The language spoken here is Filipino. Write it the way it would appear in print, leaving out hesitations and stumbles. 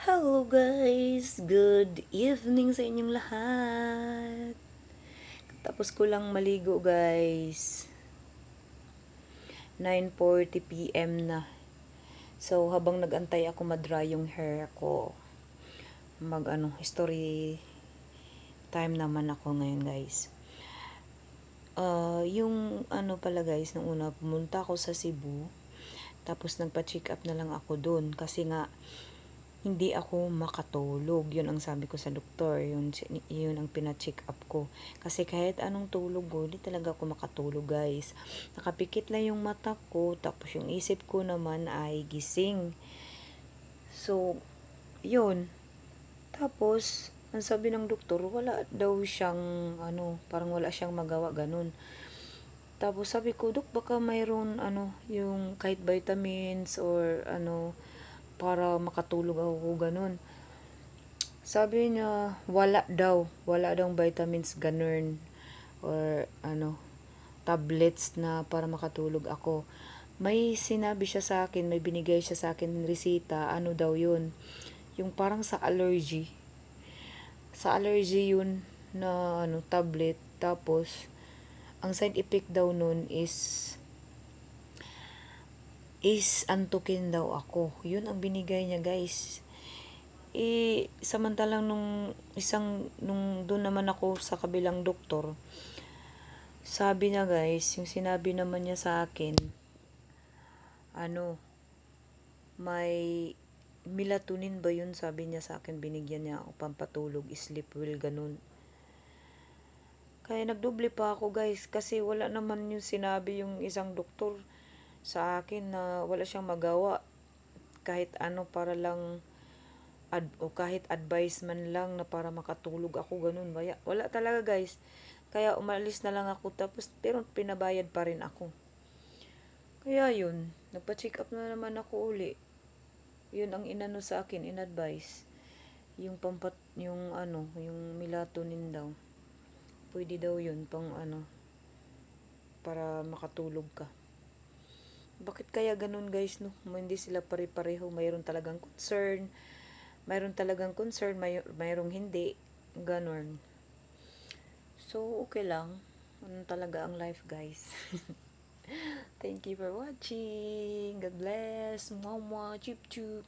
Hello guys! Good evening sa inyong lahat! Tapos ko lang maligo guys. 9:40 p.m. na. So habang nagantay ako ma-dry yung hair ko, history time naman ako ngayon guys. Yung pala guys, nung una pumunta ako sa Cebu. Tapos nagpa-check up na lang ako doon kasi nga hindi ako makatulog. Yun ang sabi ko sa doktor. Yun ang pina-check up ko. Kasi kahit anong tulog ko, hindi talaga ako makatulog guys. Nakapikit lang yung mata ko, tapos yung isip ko naman ay gising. So, yun. Tapos, ang sabi ng doktor, wala daw siyang, parang wala siyang magawa, ganun. Tapos sabi ko, Dok, baka mayroon, yung kahit vitamins or, para makatulog ako, ganun. Sabi niya, wala daw vitamins, ganun. Or, tablets na para makatulog ako. May sinabi siya sa akin, may binigay siya sa akin resita, ano daw yun. Yung parang sa allergy. Sa allergy yun na, tablet. Tapos, ang side effect daw nun is antukin daw ako. Yun ang binigay niya guys. Samantalang nung doon naman ako sa kabilang doktor, sabi niya guys, yung sinabi naman niya sa akin, may melatonin ba yun, sabi niya sa akin, binigyan niya ako pampatulog, sleep well, ganun. Kaya nagdoble pa ako guys, kasi wala naman yung sinabi yung isang doktor sa akin na wala siyang magawa. Kahit para lang o kahit advice man lang na para makatulog ako, ganun. Wala talaga guys. Kaya umalis na lang ako, tapos pero pinabayad pa rin ako. Kaya yun, nagpa-check up na naman ako uli. Yun ang inano sa akin, in-advise. Yung melatonin daw. Pwede daw yun pang para makatulog ka. Bakit kaya ganun guys, no? Hindi sila pare-pareho, mayroon talagang concern, mayroong hindi, ganun. So, okay lang. Ano talaga ang life, guys. Thank you for watching. God bless. Mwah, mwah, chup, chup.